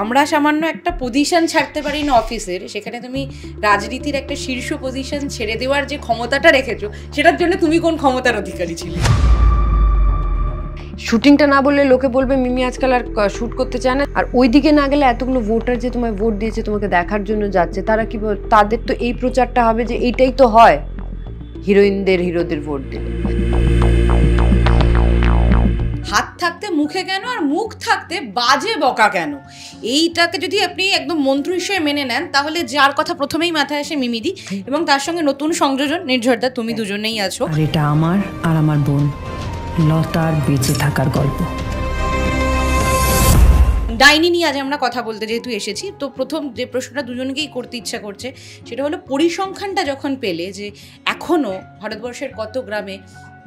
আমরা সামান্য একটা পজিশন ছাড়তে পারি না অফিসের, সেখানে তুমি রাজনীতির একটা শীর্ষ পজিশন ছেড়ে দেওয়ার যে ক্ষমতাটা রেখেছো, সেটার জন্য তুমি কোন ক্ষমতার অধিকারী ছিলে? শুটিংটা না বললে লোকে বলবে মিমি আজকাল আর শুট করতে চায় না। আর ওইদিকে না গেলে এতগুলো ভোটার যে তোমায় ভোট দিয়েছে, তোমাকে দেখার জন্য যাচ্ছে, তারা কি তাদের তো এই প্রচারটা হবে যে এইটাই তো হয় হিরোইনদের হিরোদের ভোট দিলে। হাত থাকতে মুখে কেন আর মুখ থাকতে বাজে বকা কেন, এইটাকে যদি আপনি একদম মন্ত্র হিসেবে মেনে নেন, তাহলে যার কথা প্রথমেই মাথায় আসে মিমিদি, এবং তার সঙ্গে নতুন সংযোজন নির্ঝরদা, তুমি দুজনেই আছো। আর এটা আমার আর আমার বোন লতার বেঁচে থাকার গল্প। ডাইনি নিয়ে আজ আমরা কথা বলতে যেহেতু এসেছি, তো প্রথম যে প্রশ্নটা দুজনকেই করতে ইচ্ছা করছে সেটা হলো, পরিসংখ্যানটা যখন পেলে যে এখনও ভারতবর্ষের কত গ্রামে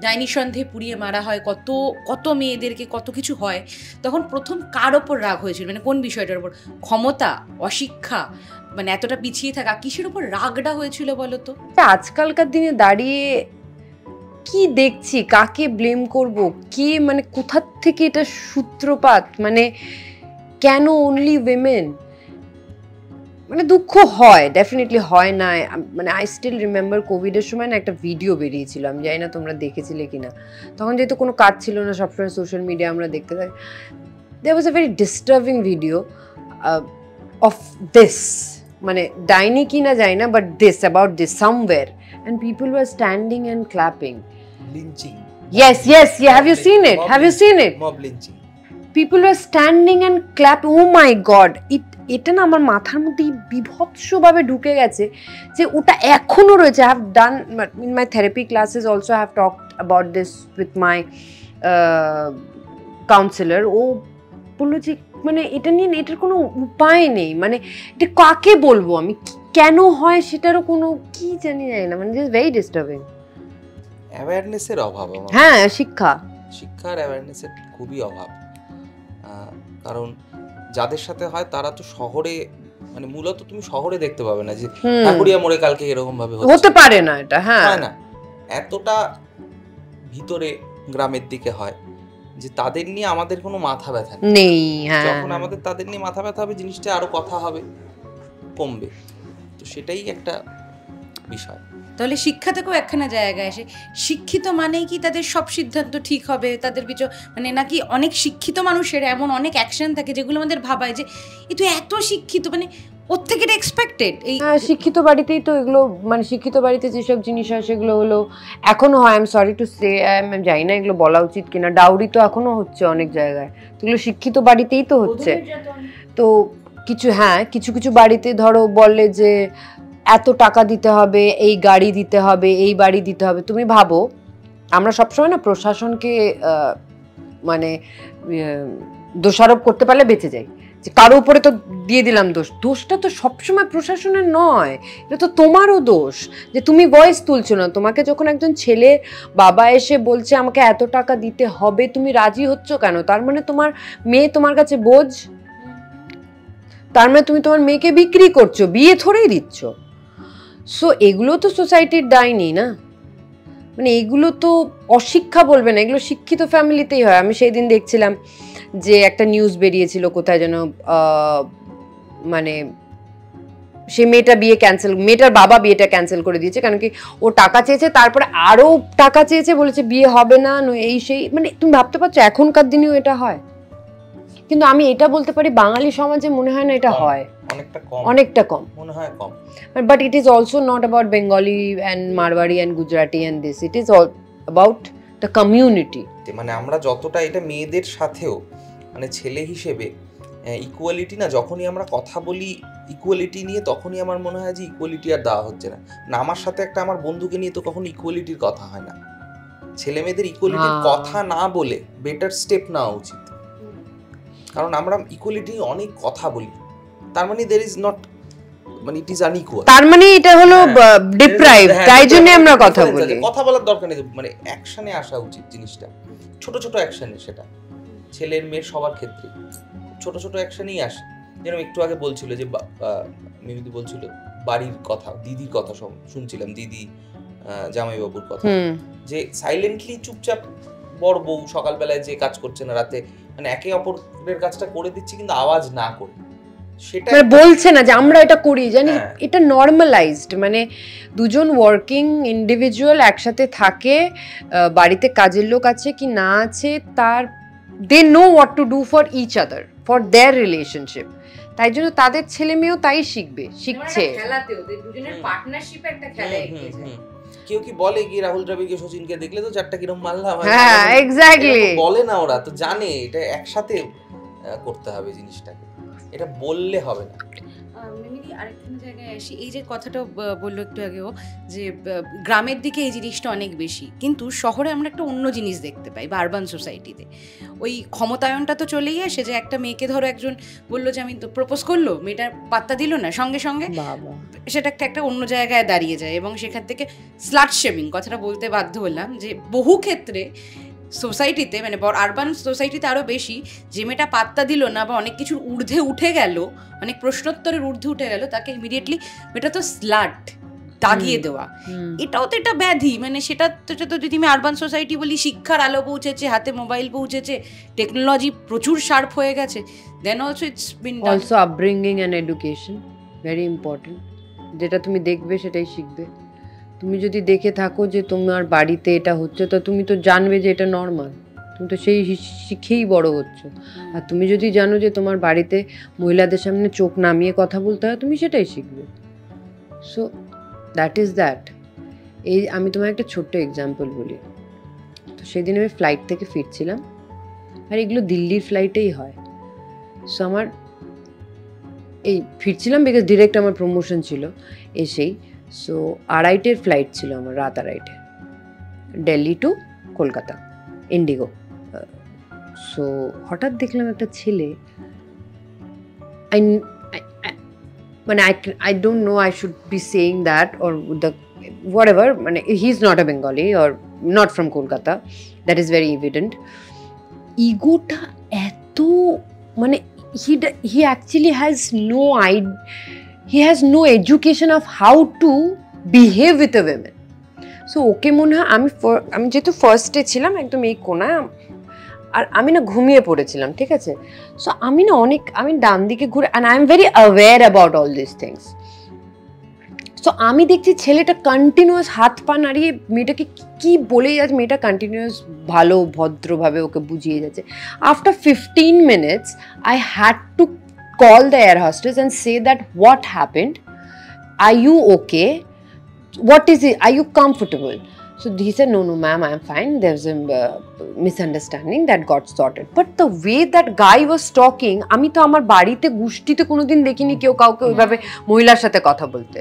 ডাইনি সন্দেহে পুড়িয়ে মারা হয়, কত কত মেয়েদেরকে কত কিছু হয়, তখন প্রথম কার ওপর রাগ হয়েছিল? মানে কোন বিষয়টার ওপর? ক্ষমতা, অশিক্ষা, মানে এতটা পিছিয়ে থাকা, কিসের ওপর রাগটা হয়েছিল বলো তো? আজকালকার দিনে দাঁড়িয়ে কি দেখছি, কাকে ব্লেম করব, কে মানে কোথা থেকে এটা সূত্রপাত, মানে কেন অনলি উইমেন? মানে দুঃখ হয়, ডেফিনেটলি হয় না। মানে আই স্টিল রিমেম্বার কোভিডের সময় না একটা ভিডিও বেরিয়েছিল, আমি জানি না তোমরা দেখেছিলে কিনা। তখন যেহেতু কোনো কাজ ছিল না, সবসময় সোশ্যাল মিডিয়া আমরা দেখতে থাকি। There was a very disturbing video of this, মানে ডাইনি কি না জানি না, but this, about this somewhere, and people were standing and clapping. Lynching. Yes, yes, yeah. Have you seen it? Have you seen it? Mob lynching. People were standing and clapping. Oh my God! এটা না আমার মাথার মধ্যে বিভৎসভাবে ঢুকে গেছে যে ওটা এখনো রয়েছে। I have done in my therapy classes also. I have talked about this with my counselor. ও বললো যে মানে এটা নিয়ে এটার কোনো উপায় নেই, মানে এটা কাকে বলবো আমি, কেন হয় সেটারও কোনো কি জানি না, মানে just very disturbing. অ্যাওয়ারনেসের অভাব। হ্যাঁ, শিক্ষার অ্যাওয়ারনেসের খুবই অভাব। কারণ যাদের সাথে হয় তারা তো শহরে, মানে মূলত তুমি শহরে দেখতে পাবে না যে ঠাকুরিয়া মোড়ে কালকে এরকম ভাবে হতে পারে না, এটা হ্যাঁ না, এতটা ভিতরে গ্রামের দিকে হয় যে তাদের নিয়ে আমাদের কোনো মাথা ব্যথা নেই। যখন আমাদের তাদের নিয়ে মাথা ব্যথা হবে, জিনিসটা আরো কথা হবে, কমবে। তো সেটাই একটা বিষয়। তাহলে শিক্ষা থেকেও একখানা জায়গায় এসে, শিক্ষিত মানেই কি তাদের সব সিদ্ধান্ত ঠিক হবে, তাদের মানে নাকি অনেক শিক্ষিত মানুষের এমন অনেক অ্যাকশন থাকে যেগুলো আমাদের ভাবায় যে এ তো এত শিক্ষিত, মানে ওর থেকে এটা এক্সপেক্টেড। এই শিক্ষিত বাড়িতেই তো এগুলো, মানে শিক্ষিত বাড়িতে যেসব জিনিস হয় সেগুলো হলো এখনো হয়। I am sorry to say, আমি জানি না এগুলো বলা উচিত কিনা, ডাউরি তো এখনো হচ্ছে অনেক জায়গায়, এগুলো শিক্ষিত বাড়িতেই তো হচ্ছে। তো কিছু কিছু বাড়িতে ধরো বললে যে এত টাকা দিতে হবে, এই গাড়ি দিতে হবে, এই বাড়ি দিতে হবে। তুমি ভাবো, আমরা সবসময় না প্রশাসনকে মানে দোষারোপ করতে পারলে বেঁচে যাই, যে কারো উপরে তো দিয়ে দিলাম দোষ। দোষটা তো সবসময় প্রশাসনের নয়, এটা তো তোমারও দোষ যে তুমি ভয়েস তুলছো না। তোমাকে যখন একজন ছেলে বাবা এসে বলছে আমাকে এত টাকা দিতে হবে, তুমি রাজি হচ্ছ কেন? তার মানে তোমার মেয়ে তোমার কাছে বোঝ, তার মানে তুমি তোমার মেয়েকে বিক্রি করছো, বিয়ে থরেই দিচ্ছ। সো এগুলো তো সোসাইটির দায়নি না, মানে এগুলো তো অশিক্ষা বলবে না, এগুলো শিক্ষিত ফ্যামিলিতেই হয়। আমি সেই দিন দেখছিলাম যে একটা নিউজ বেরিয়েছিল কোথায় যেন, মানে সে মেয়েটার বাবা বিয়েটা ক্যান্সেল করে দিয়েছে, কারণ কি ও টাকা চেয়েছে, তারপরে আরো টাকা চেয়েছে, বলেছে বিয়ে হবে না, এই সেই, মানে তুমি ভাবতে পারছো এখনকার দিনেও এটা হয়? কিন্তু আমি এটা বলতে পারি বাঙালি সমাজে মনে হয় না এটা হয়, অনেকটা কম মনে হয়, কম। But it is also not about Bengali and Marwari and Gujarati and this. It is all about the community. মানে আমরা যতটা এটা মেয়েদের সাথেও, মানে ছেলে হিসেবে ইকুয়ালিটি না, যখনই আমরা কথা বলি ইকুয়ালিটি নিয়ে, তখনই আমার মনে হয় যে ইকুয়ালিটি আর দেওয়া হচ্ছে না। আমার সাথে একটা আমার বন্ধুকে নিয়ে তো কখনো ইকুয়ালিটির কথা হয় না। ছেলে মেয়েদের ইকুয়ালিটির কথা না বলে বেটার স্টেপ নেওয়া উচিত, কারণ আমরা ইকুয়ালিটি অনেক কথা বলি, তার মানে there is not, মানে ইট ইজ আনইকুয়াল, তার মানে এটা হলো ডিপ্রাইভ, তাই জন্য আমরা কথা বলি। কথা বলার দরকার নেই, মানে অ্যাকশনে আসা উচিত জিনিসটা, ছোট ছোট অ্যাকশনে, সেটা ছেলের মেয়ের সবার ক্ষেত্রে ছোট ছোট অ্যাকশনেই আসে। যেরকম একটু আগে বলছিল যে মিমিদি বলছিল বাড়ির কথা, দিদির কথা শুনছিলাম, দিদি জামাইবাবুর কথা, যে সাইলেন্টলি চুপচাপ বড় বউ সকালবেলায় যে কাজ করছে না রাতে, মানে একে অপরের কাজটা করে দিচ্ছি কিন্তু আওয়াজ না করে, সেটা মানে বলছে না যে আমরা এটা করি, জানি এটা নর্মালাইজড, মানে দুজন ওয়ার্কিং ইন্ডিভিজুয়াল একসাথে থাকে, বাড়িতে কাজের লোক আছে কি না আছে, তার they know what to do for each other, for their relationship. তাই জন্য তাদের ছেলে মেয়েও তাই শিখছে। কেউ কি বলে কি রাহুল দ্রাবিড়কে সচিনকে দেখলে তো চারটা কিরম মারলাম, হ্যাঁ এক্স্যাক্টলি বলে না, ওরা তো জানে এটা একসাথে করতে হবে জিনিসটাকে, এটা বললে হবে না। মিমিদি আরেকটা জায়গায় আসি, এই যে কথাটা বললো একটু আগেও যে গ্রামের দিকে এই জিনিসটা অনেক বেশি, কিন্তু শহরে আমরা একটা অন্য জিনিস দেখতে পাই বা আরবান সোসাইটিতে ওই ক্ষমতায়নটা তো চলেই আসে, যে একটা মেয়েকে ধরো একজন বললো যে আমি তো প্রপোজ করলো, মেয়েটার পাত্তা দিল না, সঙ্গে সঙ্গে সেটা একটা অন্য জায়গায় দাঁড়িয়ে যায়, এবং সেখান থেকে স্লাট শেমিং কথাটা বলতে বাধ্য হলাম, যে বহু ক্ষেত্রে সোসাইটিতে মানে আরবান সোসাইটিতে আরও বেশি, যে মেয়েটা পাত্তা দিল না বা অনেক কিছুর ঊর্ধ্বে উঠে গেল, অনেক প্রশ্নোত্তরের ঊর্ধ্বে উঠে গেল, তাকে ইমিডিয়েটলি মেয়েটা তো স্লাট দাগিয়ে দেওয়া, এটাও তো একটা ব্যাধি। মানে সেটা তো যদি আমি আরবান সোসাইটি বলি, শিক্ষার আলো পৌঁছেছে, হাতে মোবাইল পৌঁছেছে, টেকনোলজি প্রচুর শার্প হয়ে গেছে, then also it's been also upbringing and education very important. যেটা তুমি দেখবে সেটাই শিখবে। তুমি যদি দেখে থাকো যে তোমার বাড়িতে এটা হচ্ছে, তো তুমি তো জানবে যে এটা নর্মাল, তুমি তো সেই শিখেই বড় হচ্ছ। আর তুমি যদি জানো যে তোমার বাড়িতে মহিলাদের সামনে চোখ নামিয়ে কথা বলতে হয়, তুমি সেটাই শিখবে। So that is that. এই আমি তোমার একটা ছোট্ট এক্সাম্পল বলি। তো সেদিন আমি ফ্লাইট থেকে ফিরছিলাম, আর এগুলো দিল্লির ফ্লাইটেই হয়। সো আমার এই ফিরছিলাম বিকজ ডিরেক্ট আমার প্রমোশন ছিল এসেই। সো 2:30 ফ্লাইট ছিল আমার, রাত 2:30, দিল্লি টু কলকাতা ইন্ডিগো। সো হঠাৎ দেখলাম একটা ছেলে, মানে I don't know I should be saying that or the whatever, মানে he's not a Bengali or not from Kolkata, that is very evident. ইগোটা এত, মানে he actually has no education of how to behave with a woman. So ওকে মনে হয় আমি যেহেতু ফার্স্টে ছিলাম একদম এই কোনায়, আর আমি না ঘুমিয়ে পড়েছিলাম, ঠিক আছে। সো আমি ডান দিকে ঘুরে, and I am very aware about all this things. So আমি দেখছি ছেলেটা কন্টিনিউয়াস হাত পা নাড়িয়ে মেয়েটাকে কি বলে যাচ্ছে, মেয়েটা কন্টিনিউয়াস ভালো ভদ্রভাবে ওকে বুঝিয়ে যাচ্ছে। After 15 minutes I had to call the air hostess and say that what happened, are you okay, what is it, are you comfortable? So he said no ma'am, I am fine, there's a misunderstanding that got sorted. But the way that guy was talking, আমি তো আমার বাড়িতে গোষ্ঠীতে কোনোদিন দেখিনি কেউ কাউকে ওইভাবে মহিলার সাথে কথা বলতে।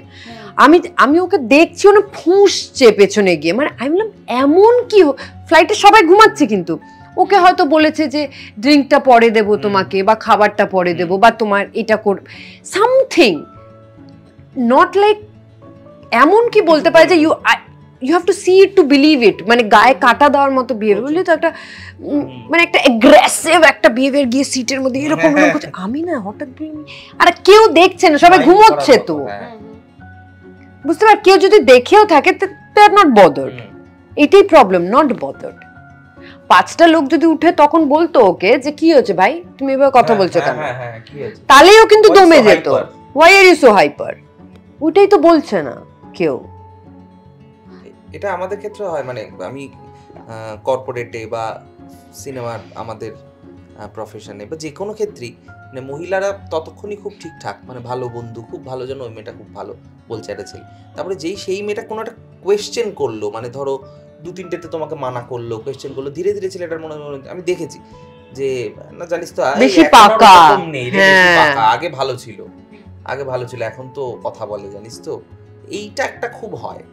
আমি ওকে দেখছি, ওনা ফুঁসছে পেছনে গিয়ে, মানে আমি বললাম এমন কি, ফ্লাইটে সবাই ঘুমাচ্ছে কিন্তু ওকে হয়তো বলেছে যে ড্রিঙ্কটা পরে দেবো তোমাকে, বা খাবারটা পরে দেবো, বা তোমার এটা কর সামথিং, নট লাইক এমন কি বলতে পারে যে you have to see it to believe it, মানে গায়ে কাটা দেওয়ার মতো বিহেভিয়ার, বুঝলি তো, একটা মানে একটা অ্যাগ্রেসিভ একটা বিহেভিয়ার, গিয়ে সিটের মধ্যে এরকম করছে। আমি না হঠাৎ আর কেউ দেখছে না, সবাই ঘুমোচ্ছে, তো বুঝতে পার, কেউ যদি দেখেও থাকে they are not bothered, এটাই প্রবলেম, নট bothered। 5টা লোক যদি উঠে তখন বলতো ওকে যে কি হয়েছে ভাই, তুমি এভাবে কথা বলছো কেন, তাহলেও কিন্তু দমে যেত, why are you so hyper, ওইটাই তো বলছে না কেউ। এটা আমাদের ক্ষেত্রে হয়, মানে আমি কর্পোরেটে বা সিনেমার আমাদের প্রফেশনে বা যে কোনো ক্ষেত্রেই, মানে মহিলারা ততক্ষণই খুব ঠিকঠাক, মানে ভালো বন্ধু, খুব ভালো, যেন ওই মেয়েটা খুব ভালো বলছে একটা ছেলে, তারপরে সেই মেয়েটা কোনো একটা কোয়েশ্চেন করলো, মানে ধরো 2-3টেতে তোমাকে মানা করলো, কোয়েশ্চেন করলো, ধীরে ধীরে ছেলেটার মনে আমি দেখেছি যে না জানিস তো বেশি পাকা নেই, আগে ভালো ছিল, এখন তো কথা বলে, জানিস তো, এইটা একটা খুব হয়,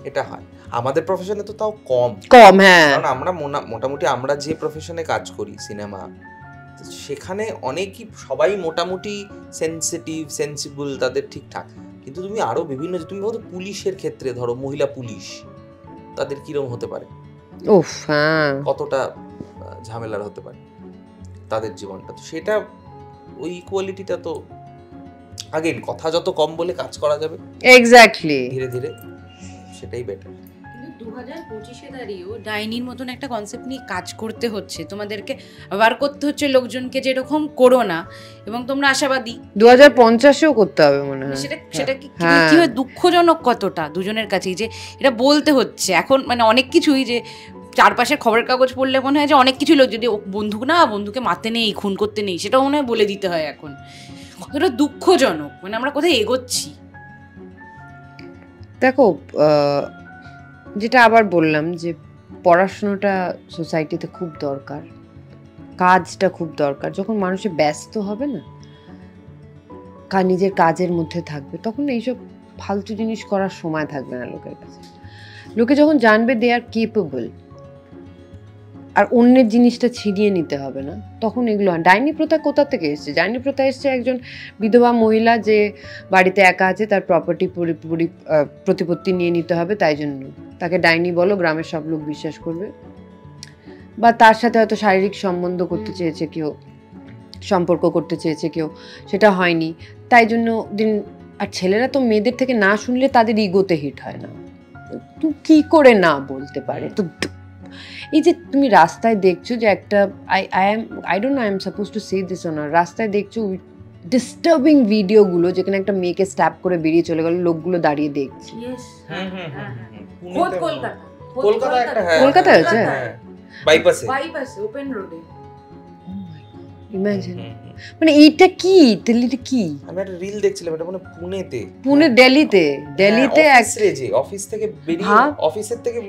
এটা হয় আমাদের প্রফেশনে তো তাও কম। হ্যাঁ, কারণ আমরা মোটামুটি আমরা যে প্রফেশনে কাজ করি, সিনেমা, সেখানে অনেকই সবাই মোটামুটি সেন্সিবল, তাদের ঠিকঠাক, কিন্তু তুমি আরো বিভিন্ন, তুমি বলতো পুলিশের ক্ষেত্রে ধরো মহিলা পুলিশ, তাদের কিরকম হতে পারে, কতটা ঝামেলার হতে পারে তাদের জীবনটা, তো সেটা ওই ইকুয়ালিটিটা তো আগে কথা যত কম বলে কাজ করা যাবে, এক্স্যাক্টলি, ধীরে ধীরে সেটাই বেটার। কিন্তু 2025-এ দাঁড়িয়েও ডাইনির মতন একটা কনসেপ্ট নিয়ে কাজ করতে হচ্ছে, তোমাদেরকে বার করতে হচ্ছে লোকজনকে যেরকম করো না, এবং তোমরা আশাবাদী 2050-এও করতে হবে মনে হয়। সেটা কি হয় দুঃখজনক কতটা দুজনের কাছেই যে এটা বলতে হচ্ছে এখন, মানে অনেক কিছুই যে চারপাশের খবরের কাগজ পড়লে মনে হয় যে অনেক কিছু লোক যদি বন্ধুকে মারতে নেই, খুন করতে নেই, সেটাও মনে হয় বলে দিতে হয় এখন। কতটা দুঃখজনক, মানে আমরা কোথায় এগোচ্ছি। দেখো যেটা আবার বললাম যে পড়াশোনাটা সোসাইটিতে খুব দরকার, কাজটা খুব দরকার। যখন মানুষে ব্যস্ত হবে না, নিজের কাজের মধ্যে থাকবে, তখন এইসব ফালতু জিনিস করার সময় থাকবে না লোকের কাছে। লোকে যখন জানবে দে আর কেপেবল, আর অন্যের জিনিসটা ছিনিয়ে নিতে হবে না, তখন এগুলো হয়। ডাইনি প্রথা কোথা থেকে এসছে? ডাইনি প্রথা এসছে একজন বিধবা মহিলা যে বাড়িতে একা আছে, তার প্রপার্টি প্রতিপত্তি নিয়ে নিতে হবে, তাই জন্য তাকে ডাইনি বলো, গ্রামের সব লোক বিশ্বাস করবে। বা তার সাথে হয়তো শারীরিক সম্বন্ধ করতে চেয়েছে কেউ, সম্পর্ক করতে চেয়েছে কেউ, সেটা হয়নি, তাই জন্য আর ছেলেরা তো মেয়েদের থেকে না শুনলে তাদের ইগোতে হিট হয় না, তুই কি করে না বলতে পারে। তো এই যে তুমি রাস্তায় দেখছো যে একটা I don't know, I am suppose to say this on, রাস্তায় দেখছো ডিস্টার্বিং ভিডিওগুলো যেখানে একটা মেয়েকে স্ট্যাপ করে বেরিয়ে চলে গেল, লোকগুলো দাঁড়িয়ে দেখছে। কলকাতা আছে বাইপাসে ওপেন রোডে, ইমাজিন। মানে এইটা কি দিল্লিতে কি? আমি একটা রিল দেখছিলাম, এটা মানে পুনে দিল্লিতে অফিস থেকে বেরিয়ে, অফিসের থেকে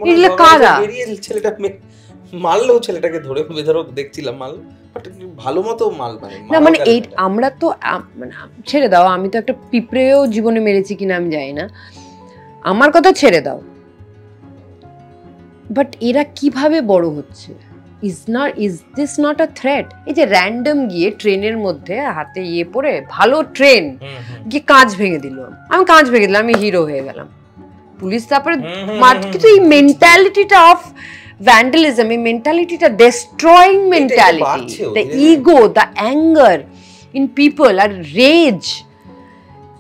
বেরিয়ে ছেলেটা মারলো, ছেলেটাকে ধরে বেধরক দেখছিলাম, মারলো, বাট ভালো মতো মাল না। মানে এই আমরা তো মানে ছেড়ে দাও, আমি তো একটা পিঁপড়েও জীবনে মেরেছি কিনা আমি জানি না, আমার কথা ছেড়ে দাও, বাট এরা কিভাবে বড় হচ্ছে? is this not a threat? এই যে র্যান্ডম গিয়ে ট্রেনের মধ্যে হাতে পরে, ভালো ট্রেন গিয়ে কাঁচ ভেঙে দিল, আমি কাঁচ ভেঙে দিলাম, আমি হিরো হয়ে গেলাম, পুলিশ তারপরে কিন্তু এই মেন্টালিটিটা অফ ভ্যান্ডালিজম, এই মেন্টালিটিটা destroying mentality, the ego, the anger in people, আর রেজ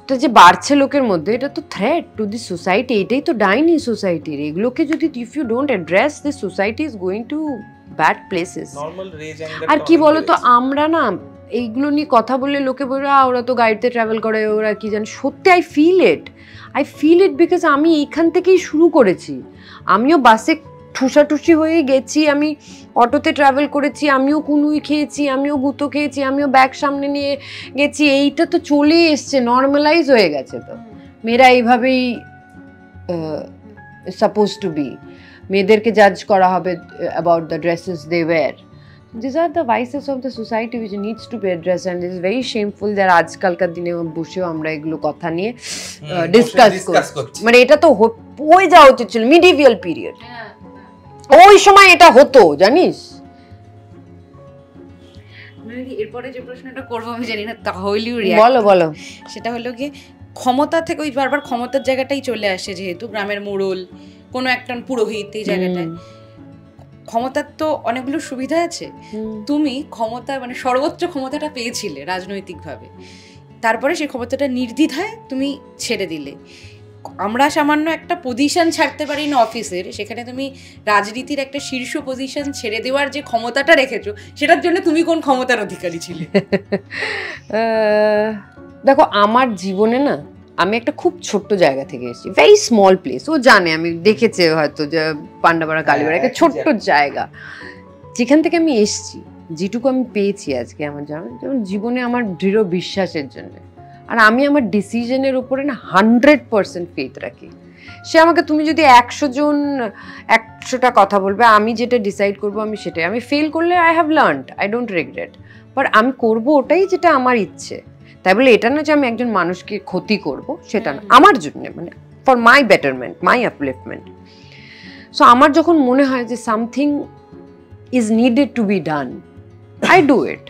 এটা যে বাড়ছে লোকের মধ্যে, এটা তো থ্রেট টু দি সোসাইটি। এটাই তো ডাইনি সোসাইটির। এগুলোকে যদি if you don't address, this society is going to bad places. আর কি বলতো, আমরা না এইগুলো নিয়ে কথা বললে লোকে বলে ওরা তো গাড়িতে ট্রাভেল করে, ওরা কি জানে। সত্যি আই ফিল ইট বিকজ আমি এইখান থেকেই শুরু করেছি। আমিও বাসে ঠুসাঠুসি হয়ে গেছি, আমি অটোতে ট্রাভেল করেছি, আমিও কুনুই খেয়েছি, আমিও গুঁতো খেয়েছি, আমিও ব্যাগ সামনে নিয়ে গেছি। এইটা তো চলে এসছে, নর্মালাইজ হয়ে গেছে। তো মেয়েরা এইভাবেই সাপোজ টু বি, মেয়েদেরকে জাজ করা হবে about the dresses they wear. These are the vices of the society which needs to be addressed, and it is very shameful that আজকালকার দিনে বসেও আমরা এগুলো কথা নিয়ে ডিসকাস করছি। মানে এটা তো হয়ে যাওয়া উচিত ছিল মিডিভিয়াল পিরিয়ড, ওই সময় এটা হতো, জানিস। এরপরে যে প্রশ্নটা করবো আমি জানি না, তাহলেও বলো। সেটা হলো কি, ক্ষমতা থেকে ওই বারবার ক্ষমতার জায়গাটাই চলে আসে, যেহেতু গ্রামের মোড়ল, কোনো একটা পুরোহিত, এই জায়গাটায় ক্ষমতার তো অনেকগুলো সুবিধা আছে। তুমি ক্ষমতা, মানে সর্বোচ্চ ক্ষমতাটা পেয়েছিলে রাজনৈতিকভাবে, তারপরে সেই ক্ষমতাটা নির্দ্বিধায় তুমি ছেড়ে দিলে। আমরা সামান্য একটা পজিশন ছাড়তে পারি না অফিসের, সেখানে তুমি রাজনীতির একটা শীর্ষ পজিশন ছেড়ে দেওয়ার যে ক্ষমতাটা রেখেছো, সেটার জন্য তুমি কোন ক্ষমতার অধিকারী ছিলে? দেখো, আমার জীবনে না, আমি একটা খুব ছোট্ট জায়গা থেকে এসেছি, ভেরি স্মল প্লেস। ও জানে, আমি দেখেছে হয়তো যে পান্ডাপাড়া, কালীবাড়া, একটা ছোট্ট জায়গা, যেখান থেকে আমি এসেছি, যেটুকু আমি পেয়েছি আজকে আমার যেমন জীবনে আমার দৃঢ় বিশ্বাসের জন্য। আর আমি আমার ডিসিশনের উপরে না 100% ফেথ রাখি। সে আমাকে, তুমি যদি 100 জন 100টা কথা বলবে, আমি যেটা ডিসাইড করবো আমি সেটাই। আমি ফেল করলে I have learned, I don't regret, but আমি করবো ওটাই যেটা আমার ইচ্ছে। তাই বলে এটা না যে আমি একজন মানুষকে ক্ষতি করব, সেটা না, আমার জন্য, মানে for my betterment, my আপলিফটমেন্ট। So আমার যখন মনে হয় যে something is needed to be done, I do it,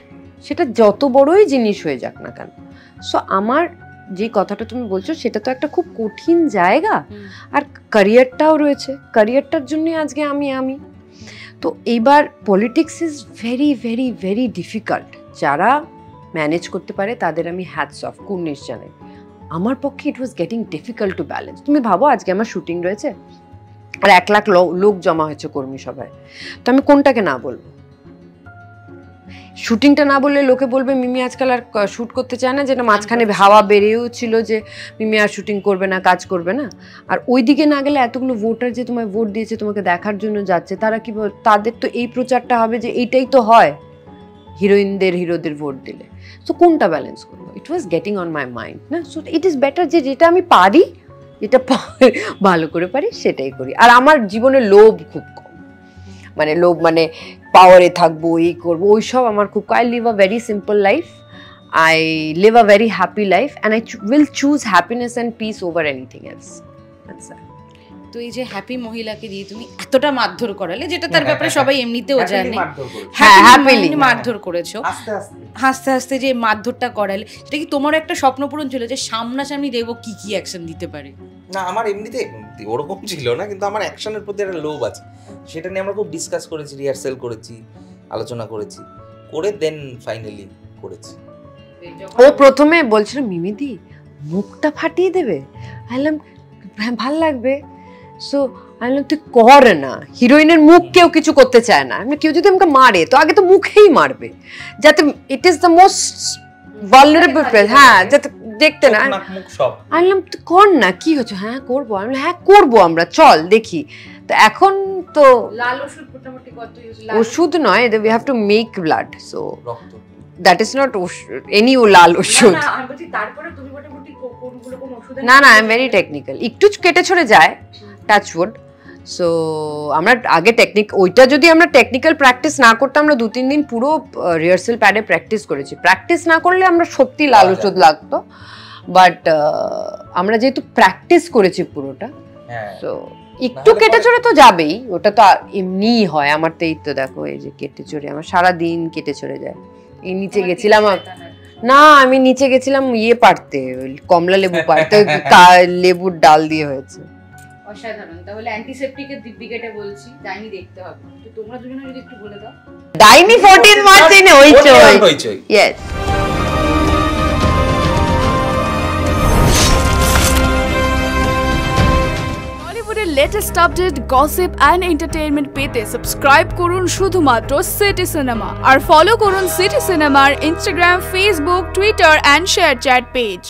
সেটা যত বড়ই জিনিস হয়ে যাক না কেন। সো আমার যে কথাটা তুমি বলছো, সেটা তো একটা খুব কঠিন জায়গা, আর ক্যারিয়ারটাও রয়েছে, ক্যারিয়ারটার জন্য আজকে আমি তো এইবার politics is very very very difficult. যারা ম্যানেজ করতে পারে তাদের আমি হ্যাটস অফ, কুর্নিশ জানাই। আমার পক্ষে it was getting difficult to balance. তুমি ভাবো, আজকে আমার শুটিং রয়েছে, আর 1 লাখ লোক জমা হয়েছে কর্মী সভায়, তো আমি কোনটাকে না বলবো? শুটিংটা না বললে লোকে বলবে মিমি আজকাল আর শুট করতে চায় না, যেটা মাঝখানে হাওয়া বেরিয়েও ছিল যে মিমি আর শুটিং করবে না, কাজ করবে না। আর ওই দিকে না গেলে এতগুলো ভোটার যে তোমায় ভোট দিয়েছে, তোমাকে দেখার জন্য যাচ্ছে, তারা কি তাদের তো এই প্রচারটা হবে যে এইটাই তো হয় হিরোইনদের হিরোদের ভোট দিলে। সো কোনটা ব্যালেন্স করবো? It was getting on my mind না। সো ইট ইজ বেটার যে যেটা আমি পারি, যেটা ভালো করে পারি সেটাই করি। আর আমার জীবনে লোভ খুব কম, মানে লোভ মানে পাওয়ারে থাকবো, এই করবো, ওইসব আমার খুব। I live a very simple life, I live a very happy life, and I will choose happiness and peace over anything else. তো এই যে হ্যাপি মহিলাকে দিয়ে তুমি এতটা মারধর করালে, যেটা তার ব্যাপারে সবাই এমনিতেও জানে, হ্যাপিলি মারধর করেছো, হাসতে হাসতে যে মারধরটা করালে, সেটা কি তোমার একটা স্বপ্ন পূরণ ছিল যে সামনাসামনি দেখবো কি কি অ্যাকশন দিতে পারে? না, আমার এমনিতে ওরকম ছিল না, কিন্তু আমার অ্যাকশনের প্রতি একটা লোভ আছে। সেটা নিয়ে আমরা খুব ডিসকাস করেছি, রিহার্সেল করেছি, আলোচনা করেছি, করে দেন ফাইনালি করেছি। ও প্রথমে বলছিল মিমিদি মুখটা ফাটিয়ে দেবে, বললাম হ্যাঁ ভাল লাগবে। সো আমি তুই কর না, হিরোইনের মুখ কেউ কিছু করতে চায় না, আমি কেউ যদি আমাকে মারে তো আগে তো মুখেই মারবে, যাতে it is the most vulnerable place. হ্যাঁ, যাতে দেখতে না। আমি বললাম তুই কর না, কি হচ্ছে? হ্যাঁ করবো। আমি বললাম হ্যাঁ করবো, আমরা চল দেখি। তো এখন তো লাল ওষুধ মোটামুটি কত ইউজ? ওষুধ নয়, we have to make blood, so that is not any লাল ওষুধ। না না, আই এম ভেরি টেকনিক্যাল, একটু কেটে ছড়ে যায়, টাচউড। সো আমরা আগে ওইটা যদি আমরা টেকনিক্যাল প্র্যাকটিস না করতাম, আমরা 2-3 দিন পুরো রিহার্সাল প্যাডে প্র্যাকটিস করেছি। প্র্যাকটিস না করলে আমরা সত্যি লাল ওষুধ লাগতো, বাট আমরা যেহেতু প্র্যাকটিস করেছি পুরোটা, সো একটু কেটে চড়ে তো যাবেই, ওটা তো এমনিই হয়। আমার তো এই তো দেখো, এই যে কেটে চড়ে আমার সারাদিন কেটে চড়ে যায়। এই নিচে গেছিলাম না, আমি নিচে গেছিলাম পারতে, কমলা লেবু পারতে, লেবুর ডাল দিয়ে হয়েছে। অসাধারণ। তাহলে অ্যান্টিসেপ্টিকের দিকবিকেটে বলছি, ডাইনি দেখতে হবে। তো তোমরা দুজনে যদি একটু বলে দাও। Daini 14 March in Hoichoi. Yes. বলিউডের latest update, gossip and entertainment পেতে সাবস্ক্রাইব করুন শুধুমাত্র সিটি সিনেমা, আর ফলো করুন সিটি সিনেমার Instagram, Facebook, Twitter and ShareChat page.